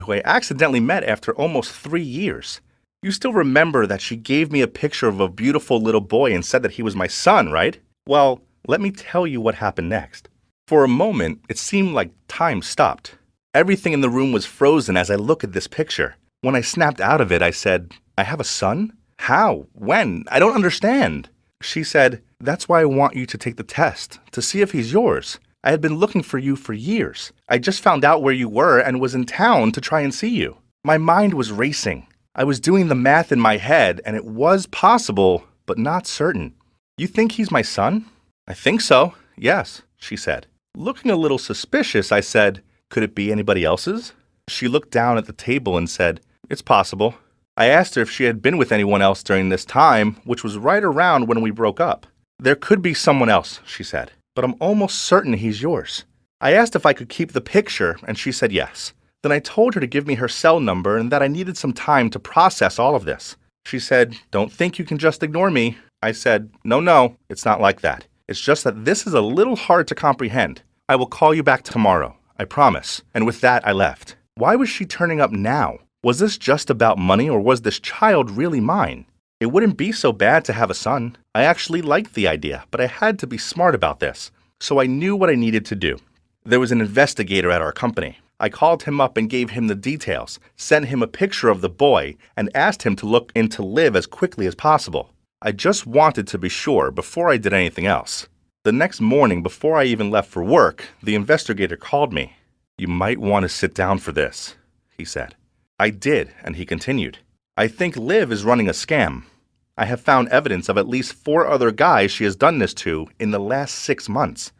who I accidentally met after almost 3 years. You still remember that she gave me a picture of a beautiful little boy and said that he was my son, right? Well, let me tell you what happened next. For a moment, it seemed like time stopped. Everything in the room was frozen as I look at this picture. When I snapped out of it, I said, I have a son? How? When? I don't understand. She said, that's why I want you to take the test, to see if he's yours. I had been looking for you for years. I just found out where you were and was in town to try and see you. My mind was racing. I was doing the math in my head, and it was possible, but not certain. You think he's my son? I think so, yes, she said. Looking a little suspicious, I said, could it be anybody else's? She looked down at the table and said, it's possible. I asked her if she had been with anyone else during this time, which was right around when we broke up. There could be someone else, she said, but I'm almost certain he's yours. I asked if I could keep the picture, and she said yes. Then I told her to give me her cell number and that I needed some time to process all of this. She said, don't think you can just ignore me. I said, no, it's not like that. It's just that this is a little hard to comprehend. I will call you back tomorrow, I promise. And with that, I left. Why was she turning up now? Was this just about money, or was this child really mine? It wouldn't be so bad to have a son. I actually liked the idea, but I had to be smart about this. So I knew what I needed to do. There was an investigator at our company. I called him up and gave him the details, sent him a picture of the boy, and asked him to look into Liv as quickly as possible. I just wanted to be sure before I did anything else. The next morning, before I even left for work, the investigator called me. You might want to sit down for this, he said. I did, and he continued. I think Liv is running a scam. I have found evidence of at least 4 other guys she has done this to in the last 6 months.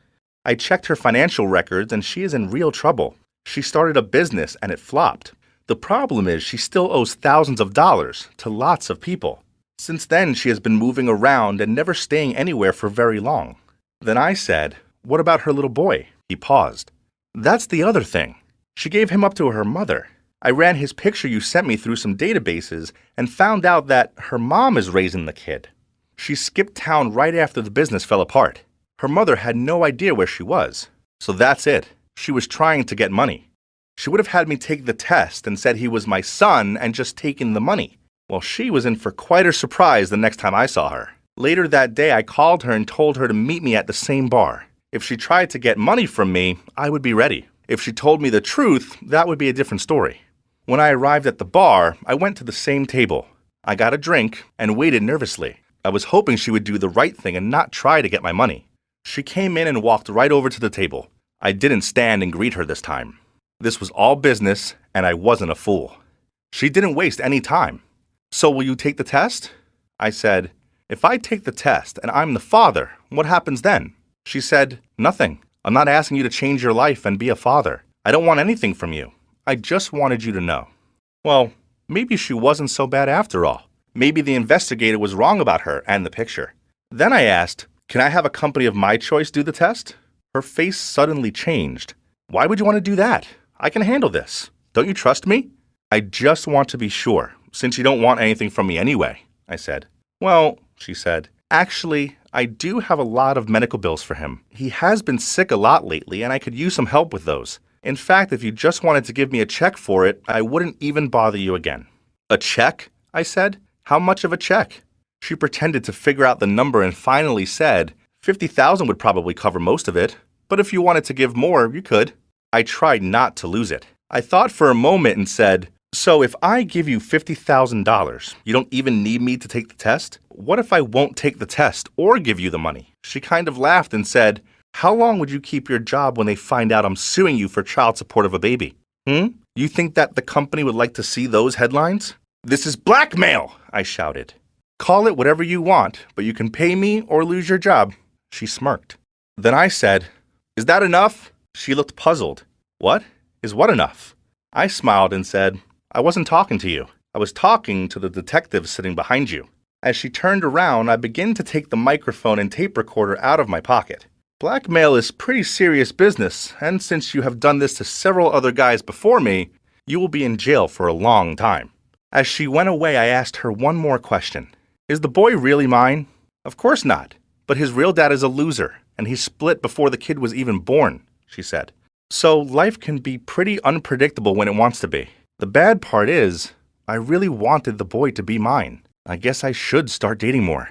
I checked her financial records, and she is in real trouble. She started a business, and it flopped. The problem is she still owes thousands of dollars to lots of people. Since then, she has been moving around and never staying anywhere for very long. Then I said, what about her little boy? He paused. That's the other thing. She gave him up to her mother. I ran his picture you sent me through some databases and found out that her mom is raising the kid. She skipped town right after the business fell apart. Her mother had no idea where she was. So that's it. She was trying to get money. She would have had me take the test and said he was my son and just taken the money. Well, she was in for quite a surprise the next time I saw her. Later that day, I called her and told her to meet me at the same bar. If she tried to get money from me, I would be ready. If she told me the truth, that would be a different story. When I arrived at the bar, I went to the same table. I got a drink and waited nervously. I was hoping she would do the right thing and not try to get my money. She came in and walked right over to the table. I didn't stand and greet her this time. This was all business, and I wasn't a fool. She didn't waste any time. So will you take the test? I said, if I take the test and I'm the father, what happens then? She said, nothing. I'm not asking you to change your life and be a father. I don't want anything from you. I just wanted you to know. Well, maybe she wasn't so bad after all. Maybe the investigator was wrong about her and the picture. Then I asked, can I have a company of my choice do the test? Her face suddenly changed. Why would you want to do that? I can handle this. Don't you trust me? I just want to be sure, since you don't want anything from me anyway, I said. Well, she said, actually, I do have a lot of medical bills for him. He has been sick a lot lately, and I could use some help with those. In fact, if you just wanted to give me a check for it, I wouldn't even bother you again. A check? I said. How much of a check? She pretended to figure out the number and finally said, $50,000 would probably cover most of it, but if you wanted to give more, you could. I tried not to lose it. I thought for a moment and said, so if I give you $50,000, you don't even need me to take the test? What if I won't take the test or give you the money? She kind of laughed and said, how long would you keep your job when they find out I'm suing you for child support of a baby? You think that the company would like to see those headlines? This is blackmail, I shouted. Call it whatever you want, but you can pay me or lose your job. She smirked. Then I said, is that enough? She looked puzzled. What? Is what enough? I smiled and said, I wasn't talking to you. I was talking to the detective sitting behind you. As she turned around, I began to take the microphone and tape recorder out of my pocket. Blackmail is pretty serious business, and since you have done this to several other guys before me, you will be in jail for a long time. As she went away, I asked her one more question. Is the boy really mine? Of course not. But his real dad is a loser, and he split before the kid was even born, she said. So life can be pretty unpredictable when it wants to be. The bad part is, I really wanted the boy to be mine. I guess I should start dating more.